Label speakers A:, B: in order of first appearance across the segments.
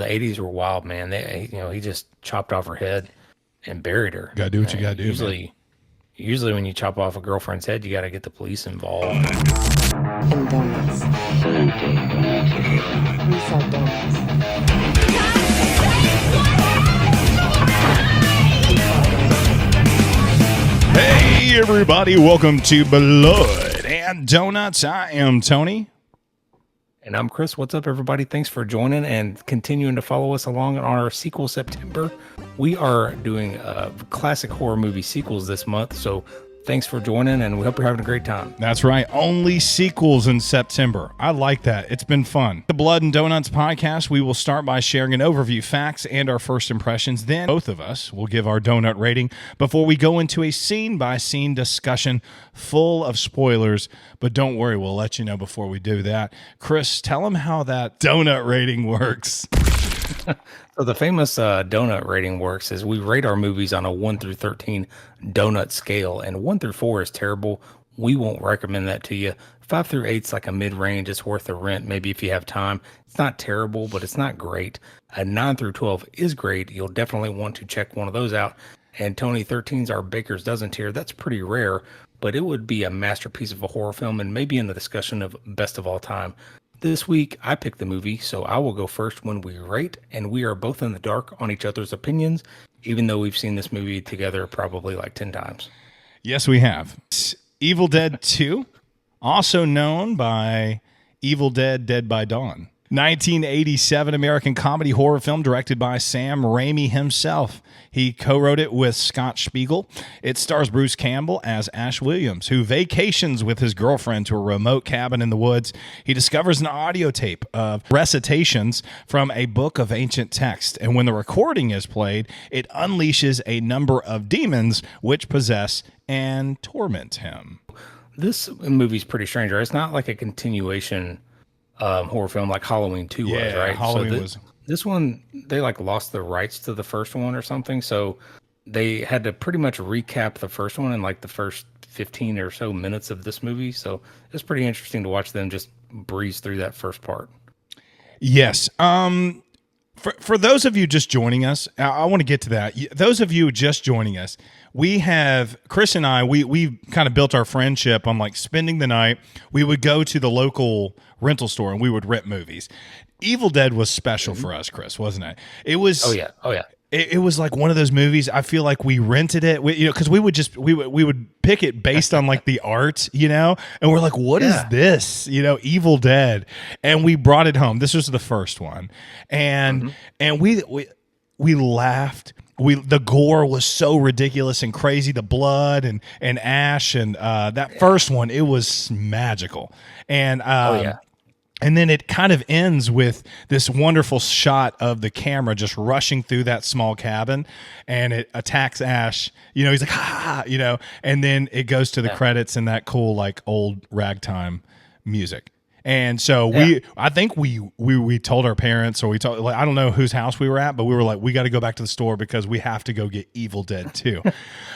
A: The 80s were wild, man. He just chopped off her head and buried her.
B: Gotta do what you gotta do, man.
A: Usually when you chop off a girlfriend's head, you got to get the police involved.
C: And donuts. We sell donuts.
B: Hey, everybody. Welcome to Blood and Donuts. I am Tony.
A: And I'm Chris. What's up, everybody? Thanks for joining and continuing to follow us along on our sequel September. We are doing classic horror movie sequels this month, so thanks for joining, and we hope you're having a great time.
B: That's right. Only sequels in September. I like that. It's been fun. The Blood and Donuts podcast, we will start by sharing an overview, facts, and our first impressions. Then both of us will give our donut rating before we go into a scene-by-scene discussion full of spoilers. But don't worry, we'll let you know before we do that. Chris, tell them how that donut rating works.
A: So the famous donut rating works is we rate our movies on a 1 through 13 donut scale, and 1 through 4 is terrible. We won't recommend that to you. 5 through 8 is like a mid-range. It's worth the rent, maybe if you have time. It's not terrible, but it's not great. A 9 through 12 is great. You'll definitely want to check one of those out. And Tony, 13's our Baker's Dozen tier. That's pretty rare, but it would be a masterpiece of a horror film and maybe in the discussion of best of all time. This week, I picked the movie, so I will go first when we rate, and we are both in the dark on each other's opinions, even though we've seen this movie together probably like 10 times.
B: Yes, we have. Evil Dead 2, also known by Evil Dead, Dead by Dawn. 1987 American comedy horror film directed by Sam Raimi himself. He co-wrote it with Scott Spiegel. It stars Bruce Campbell as Ash Williams, who vacations with his girlfriend to a remote cabin in the woods. He discovers an audio tape of recitations from a book of ancient text, and when the recording is played, it unleashes a number of demons which possess and torment him.
A: This movie's pretty strange, right? It's not like a continuation horror film like Halloween 2 was, right?
B: Halloween was.
A: This one, they like lost the rights to the first one or something, so they had to pretty much recap the first one in like the first 15 or so minutes of this movie. So it's pretty interesting to watch them just breeze through that first part.
B: Yes. For those of you just joining us, I want to get to that. Those of you just joining us, Chris and I, we kind of built our friendship on like spending the night. We would go to the local rental store and we would rent movies. Evil Dead was special for us, Chris, wasn't it? It was.
A: Oh yeah.
B: It was like one of those movies. I feel like we rented it, because we would pick it based on like the art, and we're like, what is this? Evil Dead, and we brought it home. This was the first one, and we laughed. The gore was so ridiculous and crazy. The blood and Ash and that first one, it was magical, and And then it kind of ends with this wonderful shot of the camera just rushing through that small cabin, and it attacks Ash. He's like, ha, and then it goes to the credits and that cool, like, old ragtime music. And so I think we told our parents, or we told, like, I don't know whose house we were at, but we were like, we got to go back to the store because we have to go get Evil Dead 2.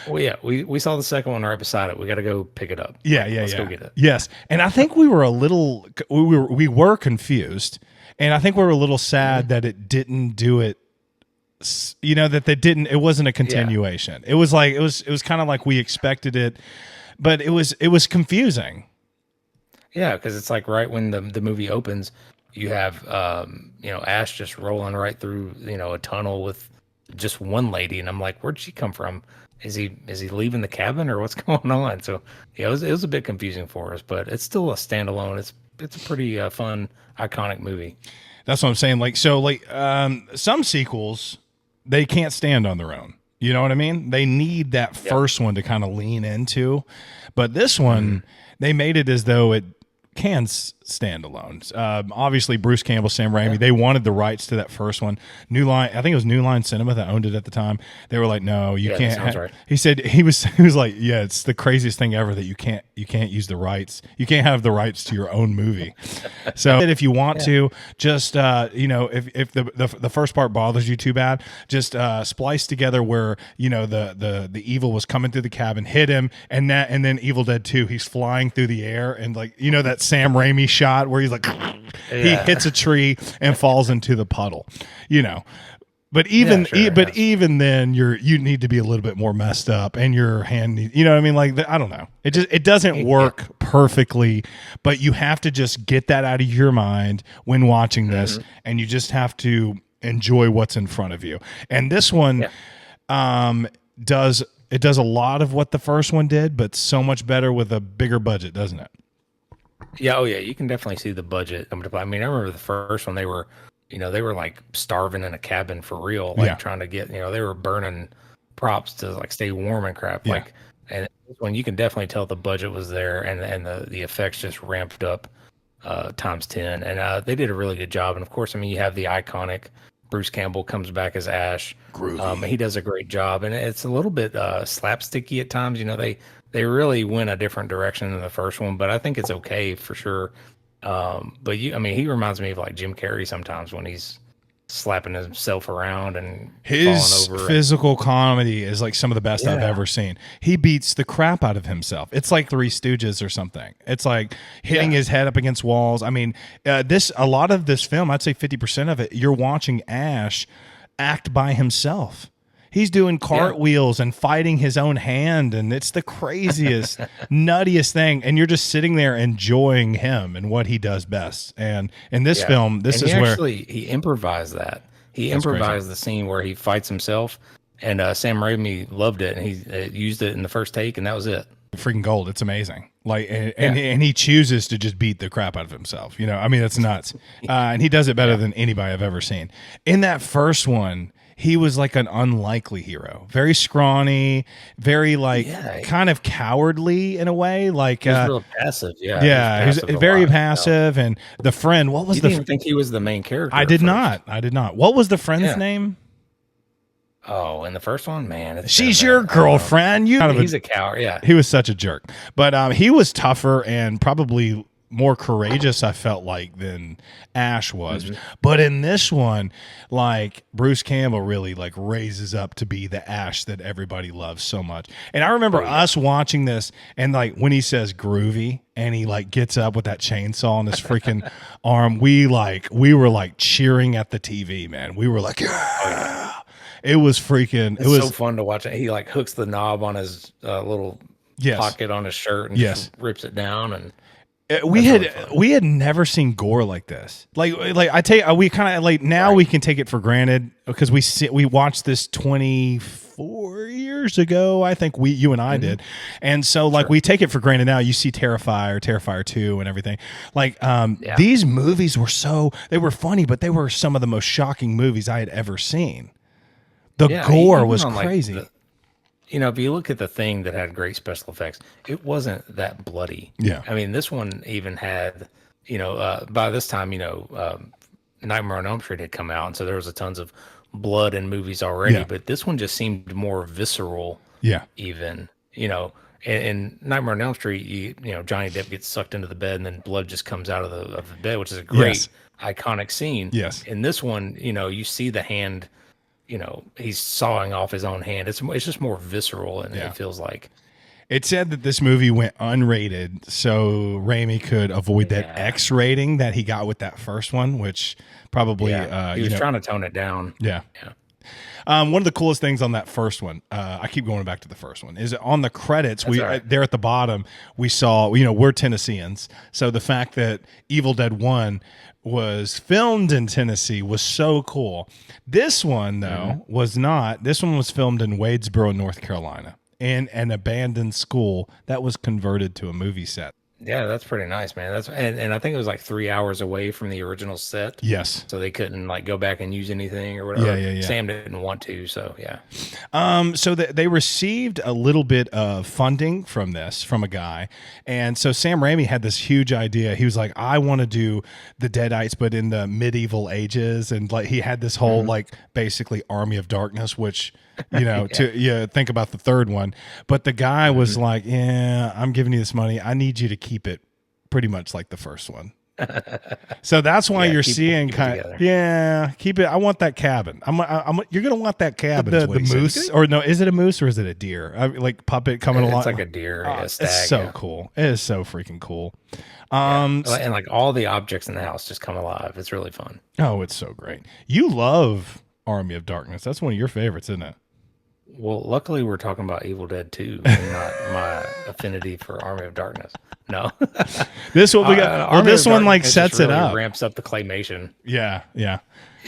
A: Well, yeah, we saw the second one right beside it. We got to go pick it up. Let's go get it.
B: Yes, and I think we were confused, and I think we were a little sad that it didn't do it. It wasn't a continuation. Yeah. It was like it was kind of like we expected it, but it was confusing.
A: Yeah, because it's like right when the movie opens, you have Ash just rolling right through a tunnel with just one lady, and I'm like, where'd she come from? Is he leaving the cabin or what's going on? So yeah, it was a bit confusing for us, but it's still a standalone. It's a pretty fun, iconic movie.
B: That's what I'm saying. Like some sequels, they can't stand on their own. You know what I mean? They need that first one to kind of lean into, but this one they made it as though it can stand alone. Obviously, Bruce Campbell, Sam Raimi, they wanted the rights to that first one. New Line, I think it was New Line Cinema that owned it at the time. They were like, "No, you can't."
A: That sounds right.
B: He said he was like, "Yeah, it's the craziest thing ever that you can't use the rights. You can't have the rights to your own movie." So if you want to, just if the first part bothers you too bad, just splice together where the evil was coming through the cabin, hit him, and then Evil Dead 2, he's flying through the air, and like that Sam Raimi shot where he's like, he
A: Yeah.
B: hits a tree and falls into the puddle, you know. But even
A: sure,
B: but
A: yes.
B: even then, you need to be a little bit more messed up, and your hand, you know what I mean? Like I don't know, it doesn't work perfectly, but you have to just get that out of your mind when watching this, and you just have to enjoy what's in front of you. And this one, does a lot of what the first one did, but so much better with a bigger budget, doesn't it?
A: Yeah, oh yeah, you can definitely see the budget coming to play. I mean, I remember the first one, they were like starving in a cabin for real, like trying to get, they were burning props to like stay warm and crap. Like, and this one you can definitely tell the budget was there, and the effects just ramped up times 10, and they did a really good job. And of course, I mean, you have the iconic Bruce Campbell comes back as Ash.
B: Groovy.
A: He does a great job, and it's a little bit slapsticky at times. They really went a different direction than the first one, but I think it's okay for sure. But I mean, he reminds me of like Jim Carrey sometimes when he's slapping himself around and
B: his
A: falling over.
B: Physical comedy is like some of the best I've ever seen. He beats the crap out of himself. It's like Three Stooges or something. It's like hitting his head up against walls. I mean, a lot of this film, I'd say 50% of it, you're watching Ash act by himself. He's doing cartwheels and fighting his own hand, and it's the craziest, nuttiest thing. And you're just sitting there enjoying him and what he does best. And in this film,
A: He improvised that. He improvised the scene where he fights himself, and Sam Raimi loved it, and he used it in the first take, and that was it.
B: Freaking gold. It's amazing. Like, and he chooses to just beat the crap out of himself. You know, I mean, that's nuts. And he does it better than anybody I've ever seen. In that first one, he was like an unlikely hero, very scrawny, very kind of cowardly in a way. Like,
A: he was real passive.
B: He was very passive. And the friend, what was
A: you didn't even think he was the main character?
B: I did not. What was the friend's name?
A: Oh, in the first one, man,
B: she's your girlfriend.
A: He's a coward. Yeah,
B: he was such a jerk, but he was tougher and probably more courageous, I felt like, than Ash was. But in this one, like, Bruce Campbell really like raises up to be the Ash that everybody loves so much. And I remember us watching this, and like when he says groovy and he like gets up with that chainsaw on his freaking arm, we were like cheering at the TV, man. We were like, yeah. It was freaking. It was
A: so fun to watch it. He like hooks the knob on his little pocket on his shirt and just rips it down. And
B: we had never seen gore like this. Like I tell you, we kind of like now we can take it for granted because we watched this 24 years ago. I think you and I did, and so like we take it for granted now. You see Terrifier 2 and everything. Like these movies they were funny, but they were some of the most shocking movies I had ever seen. The gore was crazy.
A: If you look at The Thing that had great special effects, it wasn't that bloody.
B: Yeah.
A: I mean, this one even had, by this time, Nightmare on Elm Street had come out, and so there was a tons of blood in movies already. Yeah. But this one just seemed more visceral.
B: Yeah.
A: Even, in Nightmare on Elm Street, Johnny Depp gets sucked into the bed, and then blood just comes out of the bed, which is a great iconic scene.
B: Yes.
A: In this one, you see the hand. He's sawing off his own hand. It's just more visceral, and it feels like.
B: It said that this movie went unrated so Raimi could avoid that X rating that he got with that first one, which probably
A: he was trying to tone it down.
B: Yeah. One of the coolest things on that first one, I keep going back to the first one, is on the credits, there at the bottom, we saw, we're Tennesseans. So the fact that Evil Dead 1 was filmed in Tennessee was so cool. This one, though, was not. This one was filmed in Wadesboro, North Carolina, in an abandoned school that was converted to a movie set.
A: Yeah, that's pretty nice, man. And I think it was like 3 hours away from the original set.
B: Yes.
A: So they couldn't like go back and use anything or whatever.
B: Yeah.
A: Sam didn't want to, so yeah.
B: So they received a little bit of funding from a guy. And so Sam Raimi had this huge idea. He was like, I want to do the Deadites, but in the medieval ages. And like he had this whole like basically Army of Darkness, which to think about the third one. But the guy was like, I'm giving you this money. I need you to keep it pretty much like the first one. So that's why
A: Yeah,
B: you're
A: keep
B: seeing
A: it
B: kind
A: together.
B: yeah, keep it. I want that cabin. You're going to want that cabin. The moose, or no, is it a moose or is it a deer? Like puppet coming along.
A: It's like a deer, a
B: It's
A: stag.
B: so
A: Yeah.
B: cool. It is so freaking cool.
A: Yeah. And like all the objects in the house just come alive. It's really fun.
B: Oh, it's so great. You love Army of Darkness. That's one of your favorites, isn't it?
A: Well, luckily we're talking about Evil Dead 2 and not my affinity for Army of Darkness. No.
B: This what we got. Well,
A: Army
B: this
A: of
B: one like
A: Darkness
B: sets
A: just
B: it
A: really
B: up.
A: ramps up the claymation.
B: Yeah, yeah.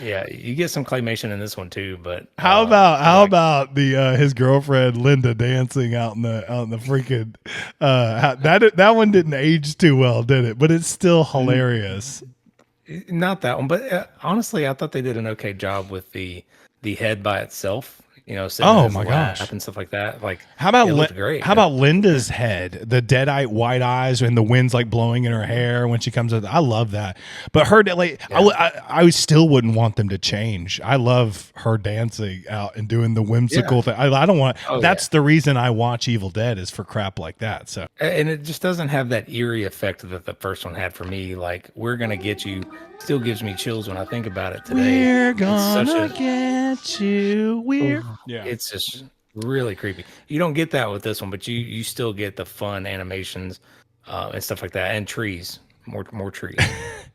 A: Yeah, you get some claymation in this one too, but
B: How about the his girlfriend Linda dancing out in the freaking that one didn't age too well, did it? But it's still hilarious.
A: not that one, but honestly, I thought they did an okay job with the head by itself. Sitting in
B: Oh
A: his
B: my
A: lap
B: gosh.
A: and stuff like that. Like,
B: How about
A: it looked great.
B: How about Linda's head, the deadite white eyes, and the wind's like blowing in her hair when she comes out? I love that. But her like, I still wouldn't want them to change. I love her dancing out and doing the whimsical thing. I don't want. That's the reason I watch Evil Dead is for crap like that. So
A: And it just doesn't have that eerie effect that the first one had for me. Like, we're gonna get you still gives me chills when I think about it today.
B: we're
A: It's
B: gonna
A: such
B: get you.
A: it's just really creepy. You don't get that with this one, but you still get the fun animations and stuff like that, and trees, more trees.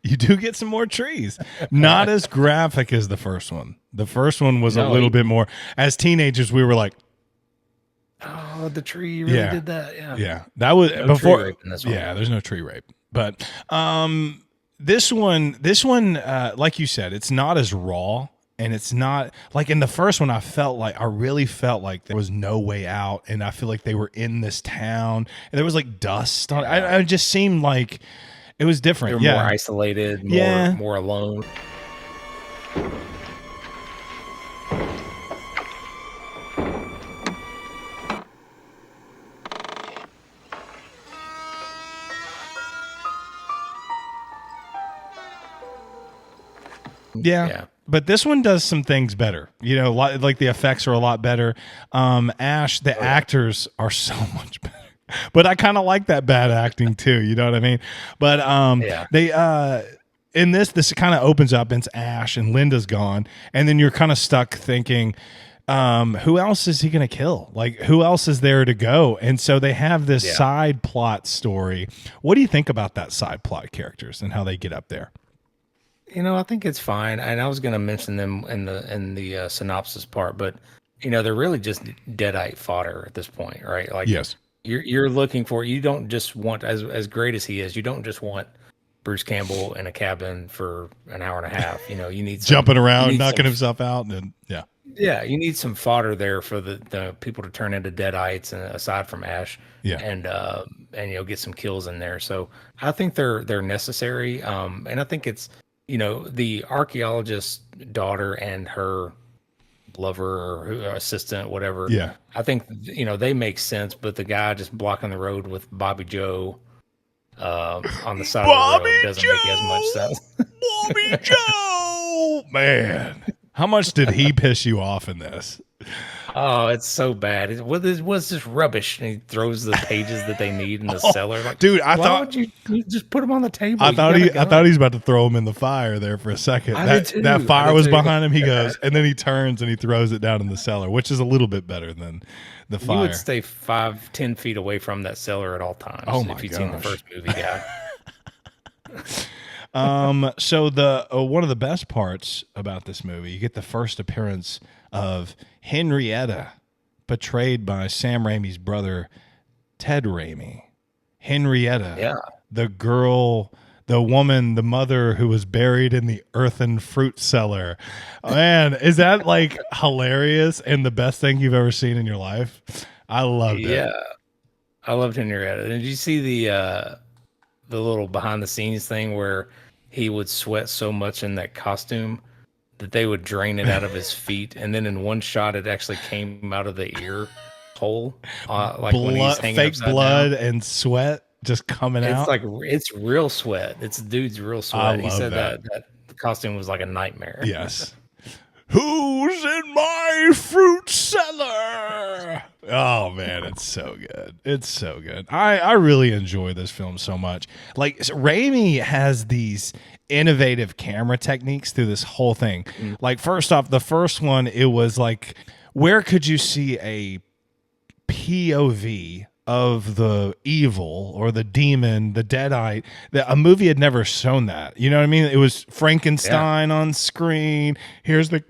B: You do get some more trees. Not as graphic as the first one. The first one was a little bit more. As teenagers, we were like,
A: oh, the tree really did that. Yeah.
B: yeah. That was
A: No
B: before.
A: tree rape in this one.
B: Yeah, there's no tree rape. But this one, like you said, it's not as raw. And it's not like in the first one, I really felt like there was no way out. And I feel like they were in this town and there was like dust on I just seemed like it was different.
A: They're more isolated, more alone.
B: Yeah. But this one does some things better. Like the effects are a lot better. Ash, the actors are so much better. But I kind of like that bad acting too. You know what I mean? But they in this kind of opens up. It's Ash and Linda's gone, and then you're kind of stuck thinking, who else is he going to kill? Like, who else is there to go? And so they have this side plot story. What do you think about that side plot characters and how they get up there?
A: I think it's fine. And I was going to mention them in the synopsis part, but they're really just deadite fodder at this point, right? Like,
B: yes,
A: you're looking for. You don't just want as great as he is. You don't just want Bruce Campbell in a cabin for an hour and a half. You need
B: jumping around, knocking himself out, and
A: yeah, you need some fodder there for the people to turn into deadites, and aside from Ash, and get some kills in there. So I think they're necessary, and I think it's. The archaeologist's daughter and her lover or assistant, whatever.
B: Yeah.
A: I think, they make sense, but the guy just blocking the road with Bobby Joe on the side of the road doesn't make as much sense.
B: Bobby Joe! Man, how much did he piss you off in this?
A: Oh, it's so bad. What's this rubbish? And he throws the pages that they need in the cellar. Like,
B: dude,
A: why would you just put them on the table?
B: I thought he was about to throw him in the fire there for a second. That fire was behind him. He goes, and then he turns and he throws it down in the cellar, which is a little bit better than the fire.
A: You would stay 5-10 feet away from that cellar at all times.
B: Oh my
A: if you've
B: gosh.
A: seen the first movie,
B: So the one of the best parts about this movie, you get the first appearance of Henrietta, portrayed by Sam Raimi's brother, Ted Raimi. Henrietta, the girl, the woman, the mother who was buried in the earthen fruit cellar. Man, is that like hilarious and the best thing you've ever seen in your life? I loved it.
A: Yeah, I loved Henrietta. Did you see the little behind the scenes thing where he would sweat so much in that costume that they would drain it out of his feet, and then in one shot it actually came out of the ear hole, like when he's hanging
B: fake blood
A: down.
B: and sweat just coming out.
A: It's like it's real sweat. It's dude's real sweat. He said that the costume was like a nightmare.
B: Yes. Who's in my fruit cellar? Oh man, it's so good. It's so good. I really enjoy this film so much. Like Raimi has these innovative camera techniques through this whole thing. Like first off, the first one, it was like, where could you see a POV of the evil or the demon, the deadite? A movie had never shown that. You know what I mean? It was Frankenstein on screen. Here's the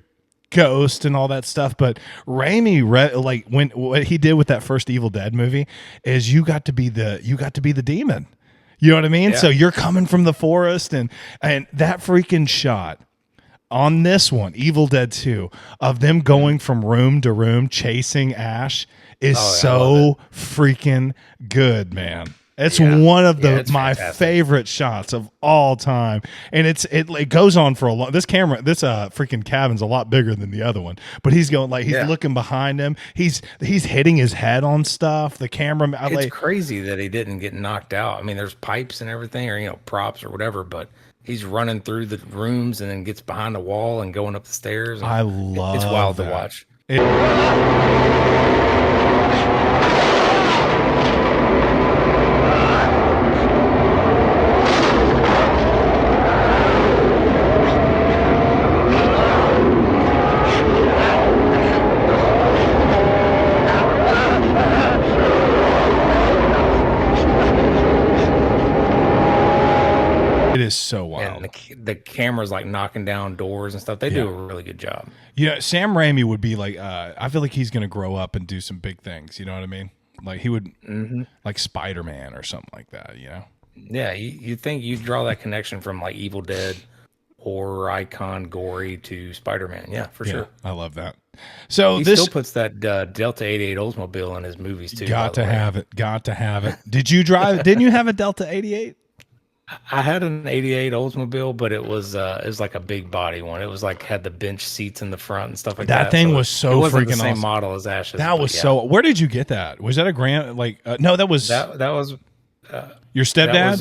B: ghost and all that stuff. But Raimi, like when what he did with that first Evil Dead movie is you got to be the demon. You know what I mean?
A: Yeah.
B: So you're coming from the forest, and that freaking shot on this one, Evil Dead 2, of them going from room to room chasing Ash is so freaking good, man. It's one of my favorite shots of all time, and it goes on for a long. This freaking cabin's a lot bigger than the other one, but he's going like he's looking behind him. He's hitting his head on stuff. The camera.
A: It's crazy that he didn't get knocked out. I mean, there's pipes and everything, or props or whatever, but he's running through the rooms and then gets behind the wall and going up the stairs.
B: I love
A: it's wild
B: that.
A: to watch.
B: It is so wild.
A: And the camera's like knocking down doors and stuff. They do a really good job.
B: Sam Raimi would be like, I feel like he's going to grow up and do some big things. You know what I mean? Like he would, like Spider-Man or something like that,
A: Yeah, you think you draw that connection from like Evil Dead, horror icon, gory to Spider-Man. Yeah, for sure.
B: I love that. So
A: he
B: this
A: still puts that Delta 88 Oldsmobile in his movies too.
B: Got to have it. Did you drive? Didn't you have a Delta 88?
A: I had an 88 Oldsmobile, but it was like a big body one. It was like had the bench seats in the front and stuff like that.
B: That thing was so
A: it wasn't
B: freaking
A: the same
B: awesome.
A: model as Ash's.
B: That was so. Where did you get that? Was that a grant? No, that was
A: that was
B: your stepdad's.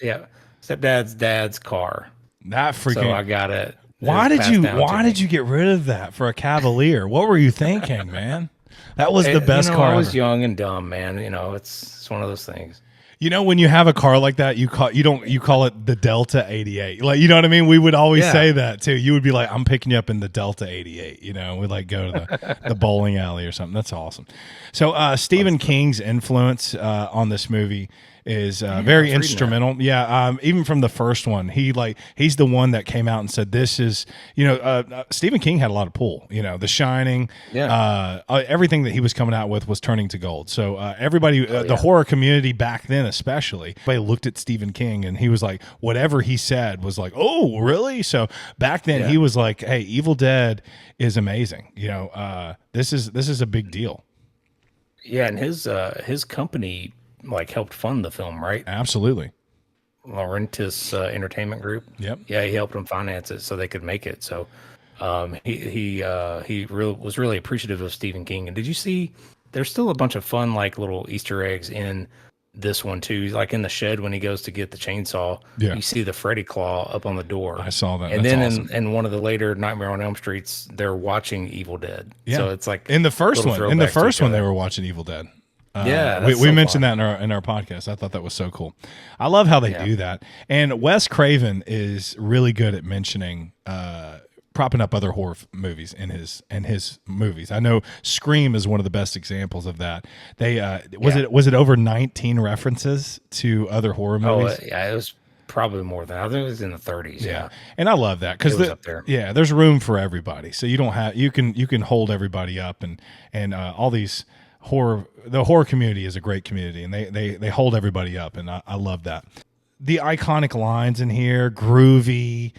A: Yeah, stepdad's dad's car.
B: That freaking.
A: So I got it.
B: Why did you get rid of that for a Cavalier? What were you thinking, man? That was the best car.
A: I was young and dumb, man. It's one of those things.
B: When you have a car like that, you call it the Delta 88. Like, you know what I mean? We would always say that too. You would be like, I'm picking you up in the Delta 88. We like go to the bowling alley or something. That's awesome. So Stephen King's influence on this movie is very instrumental. Even from the first one, he's the one that came out and said, this is, Stephen King had a lot of pull, The Shining, everything that he was coming out with was turning to gold. So everybody, the horror community back then, especially, they looked at Stephen King and he was like, whatever he said was like, oh, really? So back then he was like, hey, Evil Dead is amazing. This is a big deal.
A: Yeah. And his company helped fund the film, right?
B: Absolutely.
A: Laurentis Entertainment Group.
B: Yep.
A: Yeah, he helped them finance it so they could make it. So he was really appreciative of Stephen King. And did you see? There's still a bunch of fun little Easter eggs in this one too. Like in the shed when he goes to get the chainsaw, you see the Freddy claw up on the door.
B: I saw that.
A: And
B: That's
A: then
B: awesome.
A: in one of the later Nightmare on Elm Streets, they're watching Evil Dead.
B: Yeah.
A: So it's like
B: in the first one. In the first one,
A: they
B: they were watching Evil Dead.
A: We
B: mentioned that in our podcast. I thought that was so cool. I love how they do that. And Wes Craven is really good at mentioning, propping up other horror movies in his movies. I know Scream is one of the best examples of that. They was it over 19 references to other horror movies?
A: It was probably more than I think it was in the 30s. Yeah,
B: and I love that because there's room for everybody. So you don't have you can hold everybody up and all these. The horror community is a great community, and they hold everybody up, and I love that. The iconic lines in here, Groovy.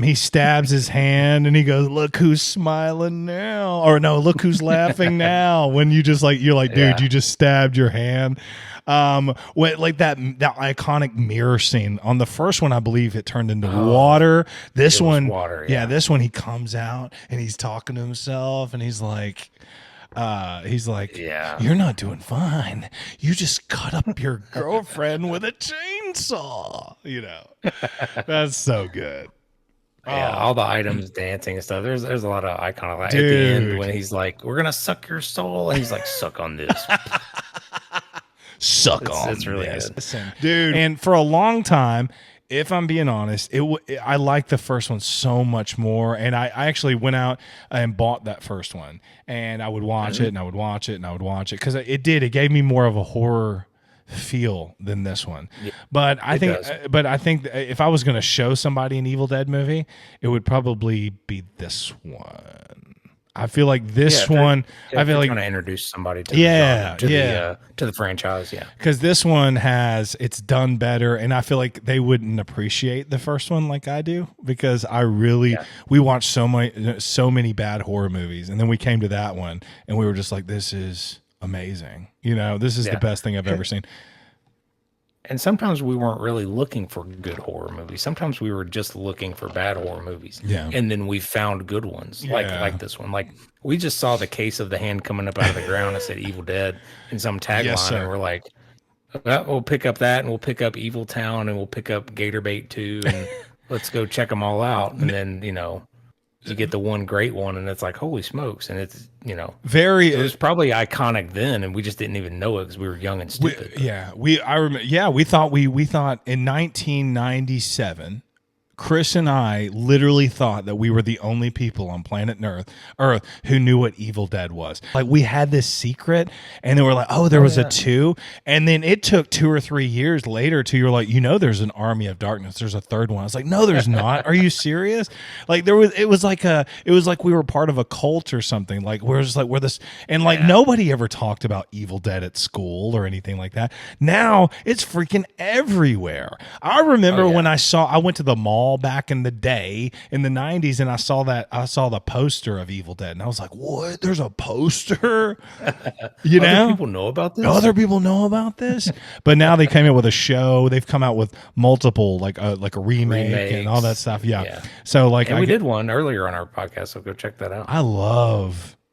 B: He stabs his hand and he goes, "Look who's smiling now," or no, "Look who's laughing now." When you're like, dude, you just stabbed your hand. Like that iconic mirror scene on the first one, I believe it turned into water. This one,
A: water.
B: This one, he comes out and he's talking to himself, and he's like, "You're not doing fine. You just cut up your girlfriend with a chainsaw." That's so good.
A: Yeah,
B: Oh,
A: all the items dancing and stuff. There's a lot of iconic like, at the end
B: dude.
A: when he's like, "We're gonna suck your soul," and he's like, "Suck on this."
B: Suck
A: It's
B: on
A: really
B: this,
A: good.
B: listen, dude. And for a long time, if I'm being honest, I like the first one so much more. And I actually went out and bought that first one, and I would watch it, and I would watch it, and I would watch it because it gave me more of a horror feel than this one.
A: Yeah,
B: But
A: it does.
B: I think that if I was going to show somebody an Evil Dead movie, it would probably be this one. I feel like this one. I feel like
A: trying to introduce somebody to
B: Yeah,
A: the genre,
B: yeah.
A: to the franchise. Yeah,
B: because this one it's done better, and I feel like they wouldn't appreciate the first one like I do because we watched so many bad horror movies, and then we came to that one and we were just like, this is amazing. This is the best thing I've ever seen.
A: and sometimes we weren't really looking for good horror movies. Sometimes we were just looking for bad horror movies.
B: Yeah.
A: And then we found good ones
B: Yeah.
A: like this one. Like we just saw the case of the hand coming up out of the ground that said Evil Dead in some tagline.
B: Yes, sir.
A: And we're like, well, we'll pick up that and we'll pick up Evil Town and we'll pick up Gator Bait 2 and let's go check them all out. And then, you get the one great one and it's like, holy smokes. And it's, it was probably iconic then and we just didn't even know it because we were young and stupid.
B: We thought in 1997, Chris and I literally thought that we were the only people on planet Earth who knew what Evil Dead was. Like we had this secret, and then we're like, "Oh, there was a 2," and then it took 2 or 3 years later to you're like, there's an Army of Darkness. There's a third one. I was like, "No, there's not. Are you serious?" Like it was like we were part of a cult or something. Like we're this, and like nobody ever talked about Evil Dead at school or anything like that. Now it's freaking everywhere. I remember when I went to the mall back in the day in the 90s and I saw the poster of Evil Dead and I was like, what? There's a poster?
A: Other people know about this?
B: Other people know about this? But now they came out with a show. They've come out with multiple like a remake and all that stuff. Yeah. So like
A: we did one earlier on our podcast, so go check that out.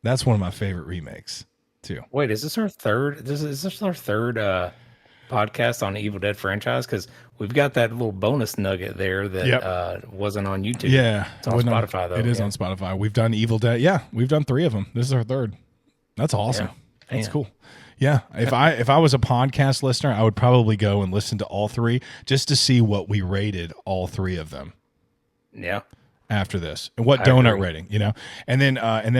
B: That's one of my favorite remakes too.
A: Wait, is this our third? Is this our third podcast on the Evil Dead franchise? Because we've got that little bonus nugget there that wasn't on YouTube.
B: Yeah,
A: it's on Spotify though.
B: It is on Spotify. We've done Evil Dead. Yeah, we've done 3 of them. This is our third. That's awesome. Yeah. That's cool. Yeah, if I was a podcast listener, I would probably go and listen to all 3 just to see what we rated all 3 of them.
A: Yeah.
B: After this, and what donut rating, and then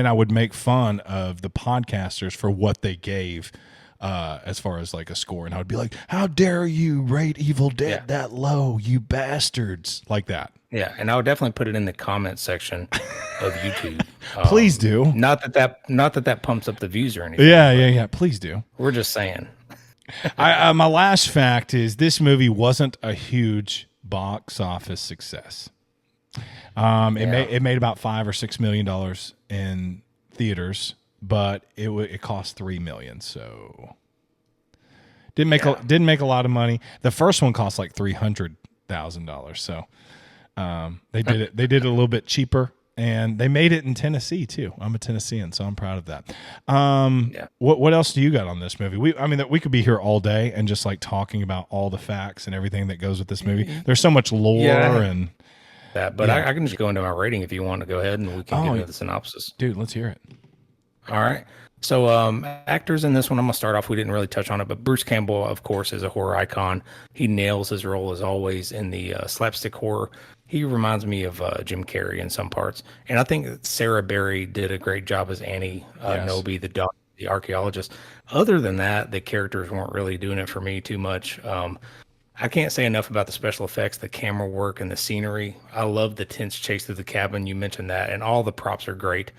B: I would make fun of the podcasters for what they gave. As far as like a score, and I would be like, how dare you rate Evil Dead that low, you bastards, like that.
A: Yeah, and I would definitely put it in the comments section of YouTube.
B: Please do.
A: Not that pumps up the views or anything.
B: Yeah. Please do.
A: We're just saying.
B: My last fact is this movie wasn't a huge box office success. It made about $5 or $6 million in theaters. But it cost $3 million, so didn't make a lot of money. The first one cost like $300,000, so they did it a little bit cheaper, and they made it in Tennessee too. I'm a Tennessean, so I'm proud of that. What else do you got on this movie? We could be here all day and just like talking about all the facts and everything that goes with this movie. There's so much lore and
A: that, but I can just go into my rating if you want to go ahead and we can get into the synopsis.
B: Dude, let's hear it.
A: All right. So actors in this one, I'm going to start off. We didn't really touch on it, but Bruce Campbell, of course, is a horror icon. He nails his role as always in the slapstick horror. He reminds me of Jim Carrey in some parts. And I think that Sarah Berry did a great job as Annie Noby, the archaeologist. Other than that, the characters weren't really doing it for me too much. I can't say enough about the special effects, the camera work, and the scenery. I love the tense chase through the cabin. You mentioned that. And all the props are great.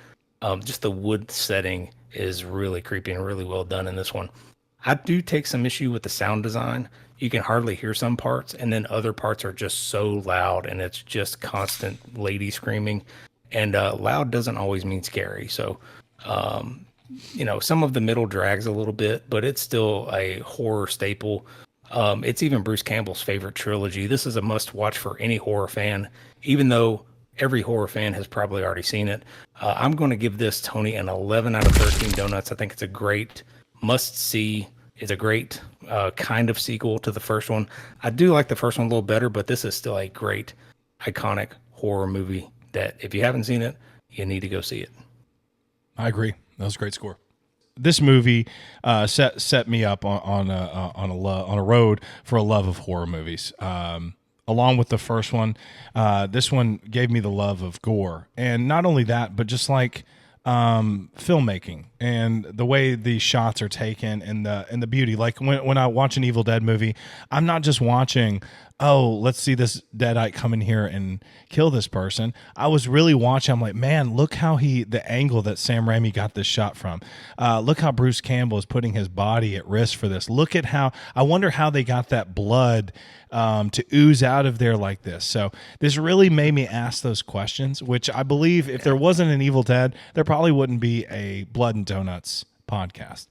A: Just the wood setting is really creepy and really well done in this one. I do take some issue with the sound design. You can hardly hear some parts, and then other parts are just so loud, and it's just constant lady screaming. And loud doesn't always mean scary. So, some of the middle drags a little bit, but it's still a horror staple. It's even Bruce Campbell's favorite trilogy. This is a must-watch for any horror fan, even though every horror fan has probably already seen it. I'm going to give this, Tony, an 11 out of 13 donuts. I think it's a great must-see. It's a great kind of sequel to the first one. I do like the first one a little better, but this is still a great, iconic horror movie that if you haven't seen it, you need to go see it.
B: I agree. That was a great score. This movie set me up on a road for a love of horror movies. Along with the first one, this one gave me the love of gore, and not only that, but just like filmmaking and the way these shots are taken and the beauty. Like when I watch an Evil Dead movie, I'm not just watching, oh, let's see this deadite come in here and kill this person. I was really watching. I'm like, man, look how the angle that Sam Raimi got this shot from. Look how Bruce Campbell is putting his body at risk for this. Look at how, I wonder how they got that blood to ooze out of there like this. So this really made me ask those questions, which I believe if there wasn't an Evil Dead, there probably wouldn't be a Blood and Donuts podcast.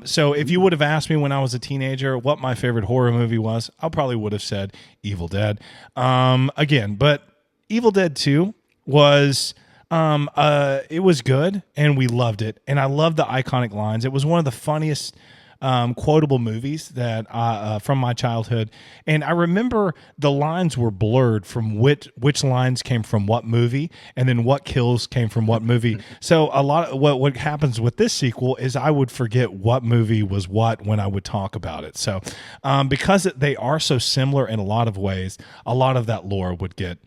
B: So if you would have asked me when I was a teenager what my favorite horror movie was, I probably would have said Evil Dead. Again, but Evil Dead 2 was it was good and we loved it. And I loved the iconic lines. It was one of the funniest quotable movies that from my childhood, and I remember the lines were blurred from which lines came from what movie, and then what kills came from what movie. So a lot of what happens with this sequel is I would forget what movie was what when I would talk about it. So because they are so similar in a lot of ways, a lot of that lore would get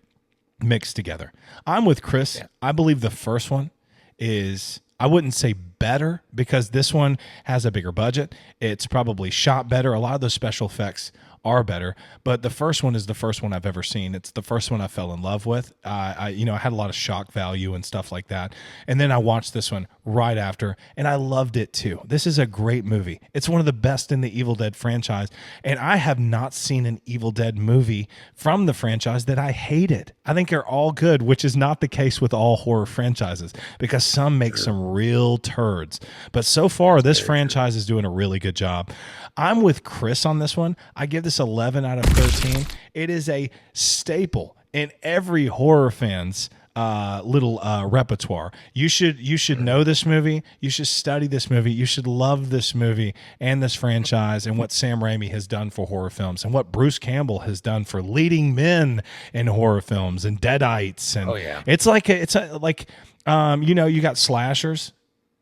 B: mixed together. I'm with Chris. Yeah. I believe the first one is, I wouldn't say better because this one has a bigger budget. It's probably shot better. A lot of those special effects are better, but the first one is the first one I've ever seen. It's the first one I fell in love with. I had a lot of shock value and stuff like that. And then I watched this one right after, and I loved it too. This is a great movie. It's one of the best in the Evil Dead franchise, and I have not seen an Evil Dead movie from the franchise that I hated. I think they're all good, which is not the case with all horror franchises because some make some real turds. But so far, this franchise is doing a really good job. I'm with Chris on this one. I give this 11 out of 13. It is a staple in every horror fan's little repertoire. You should know this movie. You should study this movie. You should love this movie and this franchise and what Sam Raimi has done for horror films and what Bruce Campbell has done for leading men in horror films and deadites. And it's like you got slashers.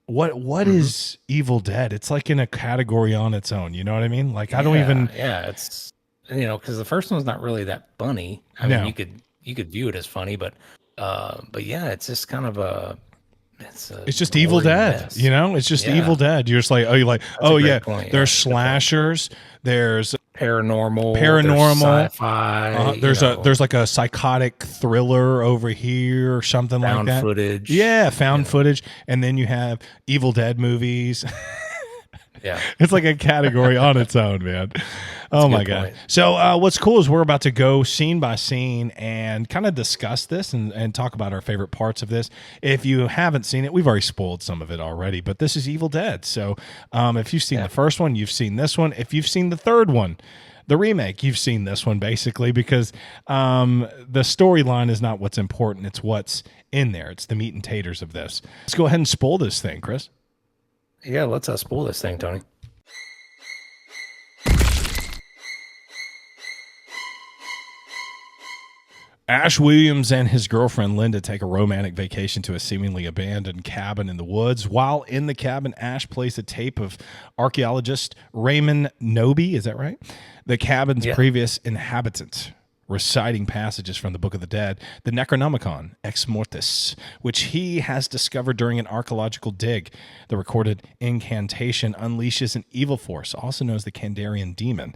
B: What is Evil Dead? It's like in a category on its own. You know what I mean? Like I don't even.
A: Yeah, it's because the first one's not really that funny. I mean, you could view it as funny, but yeah, it's just kind of
B: it's just Evil Dead. Mess. It's just Evil Dead. You're just like, point. There's slashers. There's paranormal,
A: there's sci-fi.
B: There's like a psychotic thriller over here or something like that.
A: Found footage.
B: Yeah, found footage. And then you have Evil Dead movies.
A: Yeah.
B: It's like a category on its own, man. Oh my God. Point. So what's cool is we're about to go scene by scene and kind of discuss this and talk about our favorite parts of this. If you haven't seen it, we've already spoiled some of it already, but this is Evil Dead. So if you've seen the first one, you've seen this one. If you've seen the third one, the remake, you've seen this one basically because the storyline is not what's important. It's what's in there. It's the meat and taters of this. Let's go ahead and spoil this thing, Chris.
A: Yeah, let's spoil this thing, Tony.
B: Ash Williams and his girlfriend Linda take a romantic vacation to a seemingly abandoned cabin in the woods. While in the cabin, Ash plays a tape of archaeologist Raymond Noby, is that right? The cabin's previous inhabitant, reciting passages from the Book of the Dead, the Necronomicon Ex Mortis, which he has discovered during an archaeological dig. The recorded incantation unleashes an evil force, also known as the Kandarian demon,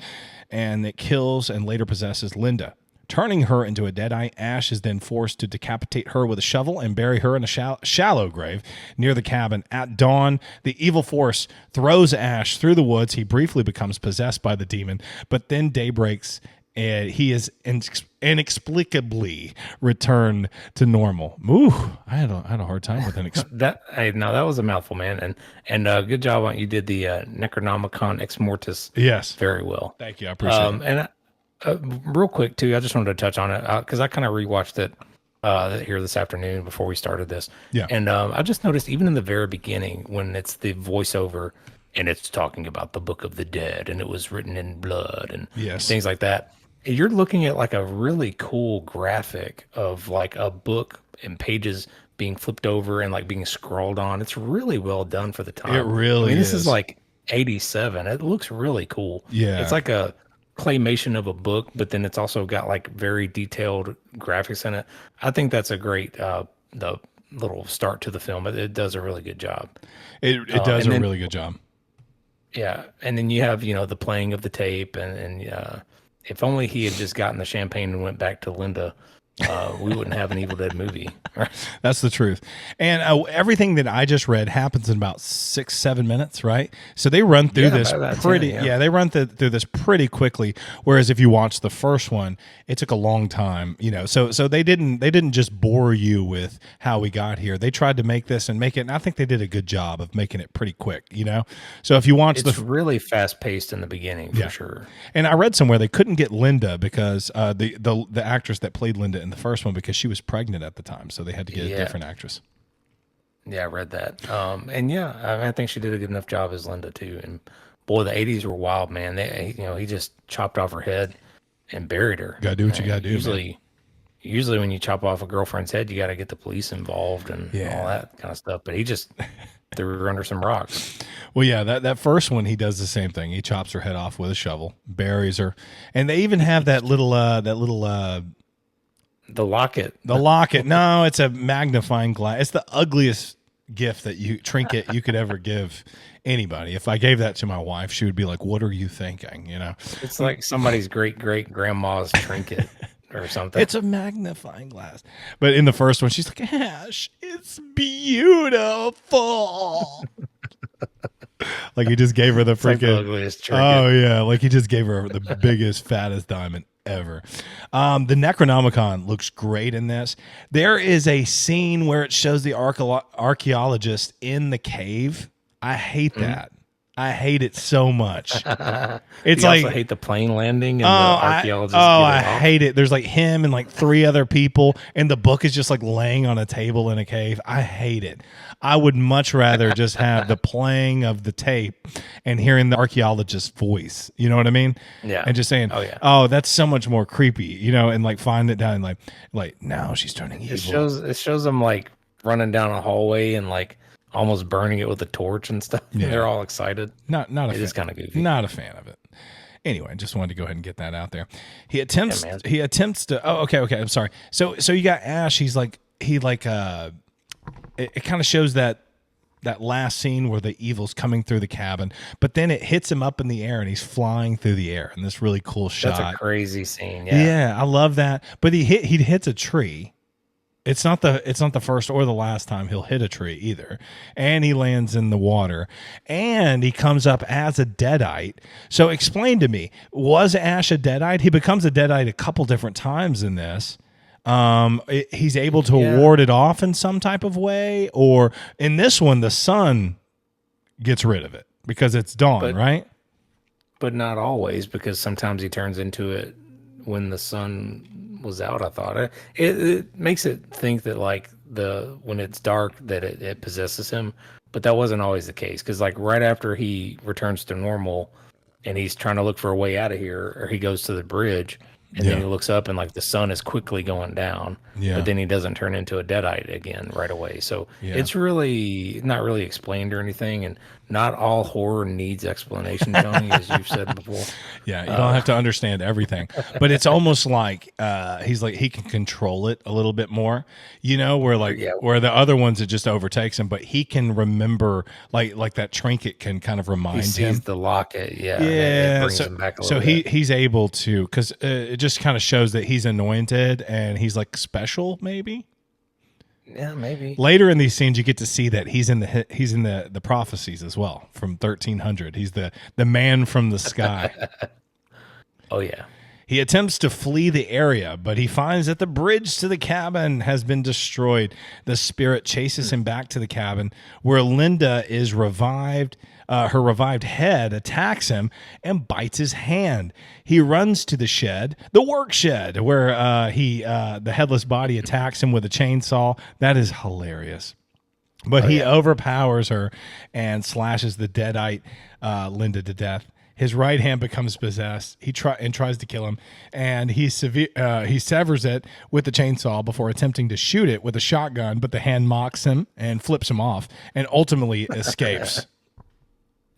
B: and it kills and later possesses Linda. Turning her into a deadite, Ash is then forced to decapitate her with a shovel and bury her in a shallow grave near the cabin. At dawn, the evil force throws Ash through the woods. He briefly becomes possessed by the demon, but then day breaks and he is inexplicably returned to normal. Ooh, I had a hard time with
A: that. That was a mouthful, man. And good job on you did the Necronomicon Ex Mortis.
B: Yes,
A: very well.
B: Thank you. I appreciate it.
A: And real quick too, I just wanted to touch on it because I kind of rewatched it here this afternoon before we started this.
B: Yeah,
A: and I just noticed even in the very beginning when it's the voiceover and it's talking about the Book of the Dead and it was written in blood and things like that. you're looking at like a really cool graphic of like a book and pages being flipped over and like being scrolled on. It's really well done for the
B: It
A: time. I mean,
B: really
A: this is
B: is.
A: like 87. It looks really cool. It's
B: Yeah.
A: like a claymation of a book, but then it's also got like very detailed graphics in it. I think that's a great the little start to the film. It does a really good job.
B: It does
A: And
B: a
A: then
B: really good job.
A: yeah, and then you have, the playing of the tape and if only he had just gotten the champagne and went back to Linda, we wouldn't have an Evil Dead movie. Right?
B: That's the truth. And everything that I just read happens in about 6-7 minutes, right? So they run through
A: Yeah,
B: this
A: about 10,
B: pretty,
A: yeah.
B: yeah, they run through this pretty quickly. Whereas if you watch the first one, it took a long time, So they didn't just bore you with how we got here. They tried to make this and make it, and I think they did a good job of making it pretty quick. So if you watch
A: It's really fast paced in the beginning for sure.
B: and I read somewhere they couldn't get Linda because the actress that played Linda in the first one, because she was pregnant at the time, so they had to get a
A: Yeah.
B: different actress.
A: Yeah, I read that. And yeah, I think she did a good enough job as Linda too. And boy, the '80s were wild, man. He just chopped off her head and buried her.
B: Gotta do what you gotta do, man.
A: Usually when you chop off a girlfriend's head, you got to get the police involved and all that kind of stuff. But he just threw her under some rocks.
B: Well, yeah, that first one he does the same thing. He chops her head off with a shovel, buries her, and they even have that little
A: The locket.
B: the locket. No, it's a magnifying glass. It's the ugliest trinket you could ever give anybody. If I gave that to my wife, she would be like, "What are you thinking?"
A: It's like somebody's great great grandma's trinket or something.
B: It's a magnifying glass. But in the first one, she's like, "Ash, it's beautiful." Like he just gave her the
A: It's like the
B: freaking
A: ugliest trinket.
B: Oh yeah, like he just gave her the biggest, fattest diamond ever. The Necronomicon looks great in this. There is a scene where it shows the archaeologist in the cave. I hate that. I hate it so much. It's
A: You
B: like
A: also hate the plane landing and the
B: I
A: archaeologist.
B: I
A: getting off.
B: hate it. There's like him and like 3 other people, and the book is just like laying on a table in a cave. I hate it. I would much rather just have the playing of the tape and hearing the archaeologist's voice. You know what I mean?
A: Yeah.
B: And just saying,
A: Oh, yeah.
B: oh, that's so much more creepy, and like find it down and like now she's turning evil.
A: It shows them like running down a hallway and like almost burning it with a torch and stuff.
B: Yeah.
A: They're all excited.
B: Not a
A: It is
B: fan.
A: kinda goofy.
B: Not a fan of it. Anyway, just wanted to go ahead and get that out there. He attempts
A: man.
B: to okay, I'm sorry. So you got Ash, it kind of shows that last scene where the evil's coming through the cabin, but then it hits him up in the air and he's flying through the air in this really cool shot.
A: That's a crazy scene. Yeah.
B: Yeah, I love that. But he hits a tree. It's not the first or the last time he'll hit a tree either. And he lands in the water. And he comes up as a deadite. So explain to me, was Ash a deadite? He becomes a deadite a couple different times in this. He's able to ward it off in some type of way, or in this one, the sun gets rid of it because it's dawn, right?
A: But not always, because sometimes he turns into it when the sun was out. I thought it makes it think that like when it's dark that it possesses him, but that wasn't always the case, because like right after he returns to normal and he's trying to look for a way out of here, or he goes to the bridge and then he looks up and like the sun is quickly going down, but then he doesn't turn into a deadite again right away. So it's really not really explained or anything, and not all horror needs explanation, Tony, as you've said before.
B: Yeah, you don't have to understand everything, but it's almost like he's like he can control it a little bit more, where where the other ones it just overtakes him, but he can remember like that trinket can kind of remind
A: He sees
B: him
A: the locket,
B: yeah.
A: It brings him back a little bit.
B: He's able to, because it just kind of shows that he's anointed and he's like special, maybe.
A: Yeah, maybe.
B: Later in these scenes, you get to see that he's in the prophecies as well from 1300. He's the man from the sky.
A: Oh yeah.
B: He attempts to flee the area, but he finds that the bridge to the cabin has been destroyed. The spirit chases him back to the cabin, where Linda is revived. Her revived head attacks him and bites his hand. He runs to the shed, the work shed, where the headless body attacks him with a chainsaw. That is hilarious. But he overpowers her and slashes the deadite Linda to death. His right hand becomes possessed. He tries to kill him, and he severs it with the chainsaw before attempting to shoot it with a shotgun. But the hand mocks him and flips him off, and ultimately escapes.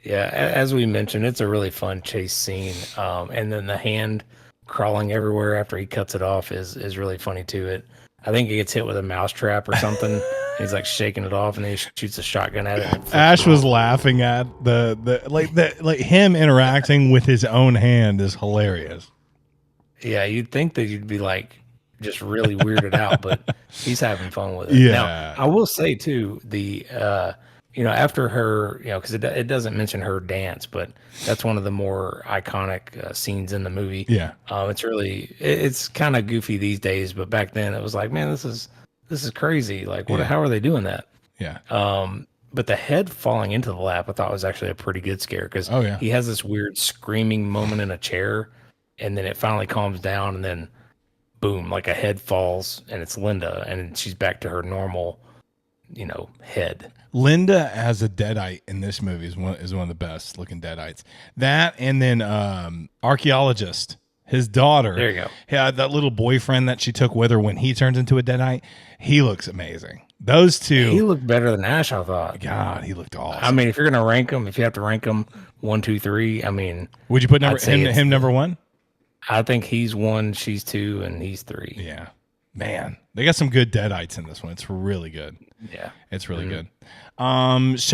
A: Yeah, as we mentioned, it's a really fun chase scene. And then the hand crawling everywhere after he cuts it off is really funny too. I think he gets hit with a mousetrap or something. He's like shaking it off, and then he shoots a shotgun at it. And
B: Ash was laughing at the him interacting with his own hand is hilarious.
A: Yeah, you'd think that you'd be like just really weirded out, but he's having fun with it.
B: Yeah.
A: Now, I will say too, after her, because it doesn't mention her dance, but that's one of the more iconic scenes in the movie.
B: Yeah.
A: It's kind of goofy these days, but back then it was like, man, this is crazy. Like, how are they doing that?
B: Yeah.
A: But the head falling into the lap, I thought was actually a pretty good scare because he has this weird screaming moment in a chair, and then it finally calms down, and then boom, like a head falls, and it's Linda, and she's back to her normal, head.
B: Linda as a deadite in this movie is one of the best looking deadites. That and then archaeologist, his daughter.
A: There you go.
B: Yeah, that little boyfriend that she took with her when he turns into a deadite. He looks amazing. Those two.
A: He looked better than Ash, I thought.
B: God, he looked awesome.
A: I mean, if you're gonna rank them, if you have to rank them 1, 2, 3, I mean,
B: would you put him number one?
A: I think he's 1, she's 2, and he's 3.
B: Yeah, man, they got some good deadites in this one. It's really good.
A: Yeah,
B: it's really good. So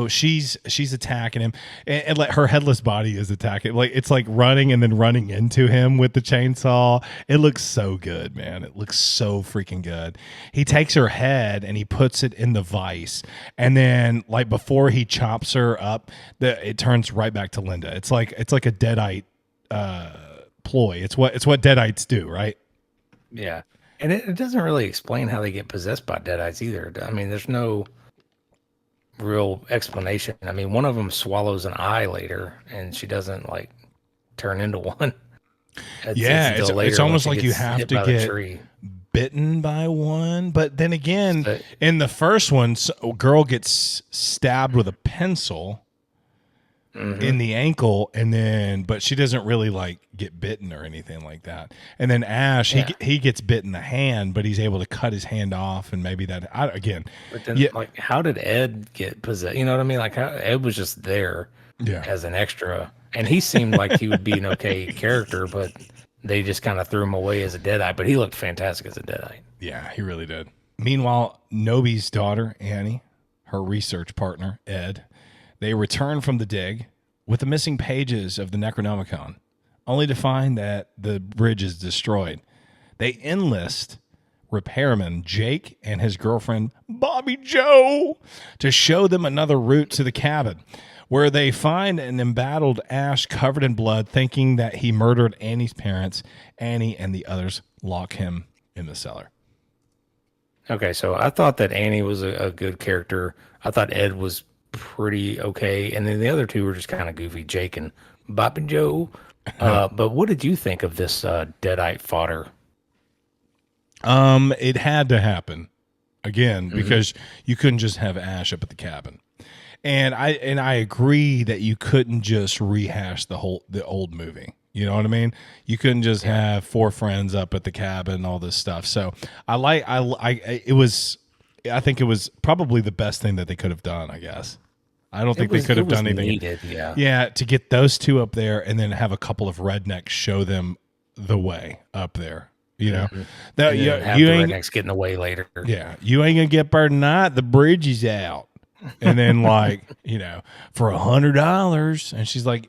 B: she's attacking him, and like her headless body is attacking. Like it's like running and then running into him with the chainsaw. It looks so good, man. It looks so freaking good. He takes her head and he puts it in the vise, and then like before he chops her up, it turns right back to Linda. It's like a deadite ploy. It's what deadites do, right?
A: Yeah. And it doesn't really explain how they get possessed by deadites either. I mean, there's no real explanation. I mean, one of them swallows an eye later, and she doesn't like turn into one.
B: It's almost like you have to get bitten by one. But then again, in the first one, a girl gets stabbed with a pencil in the ankle, but she doesn't really like get bitten or anything like that. And then Ash, he gets bit in the hand, but he's able to cut his hand off, and maybe that again.
A: But then, like, how did Ed get possessed? You know what I mean? Like, how Ed was just there as an extra, and he seemed like he would be an okay character, but they just kind of threw him away as a deadite. But he looked fantastic as a deadite.
B: Yeah, he really did. Meanwhile, Nobi's daughter Annie, her research partner Ed, they return from the dig with the missing pages of the Necronomicon, only to find that the bridge is destroyed. They enlist repairman Jake and his girlfriend Bobby Joe to show them another route to the cabin, where they find an embattled Ash covered in blood, thinking that he murdered Annie's parents. Annie and the others lock him in the cellar.
A: Okay, so I thought that Annie was a good character. I thought Ed was pretty okay, and then the other two were just kind of goofy, Jake and Bob and Joe. But what did you think of this deadite fodder?
B: It had to happen again because you couldn't just have Ash up at the cabin, and I agree that you couldn't just rehash the old movie. You know what I mean? You couldn't just have four friends up at the cabin, all this stuff. So I think it was probably the best thing that they could have done, I guess. I don't think they could have done anything.
A: Needed,
B: to get those two up there and then have a couple of rednecks show them the way up there. You know,
A: that you ain't rednecks getting away later.
B: Yeah, you ain't gonna get burned tonight. The bridge is out. And then for $100, and she's like,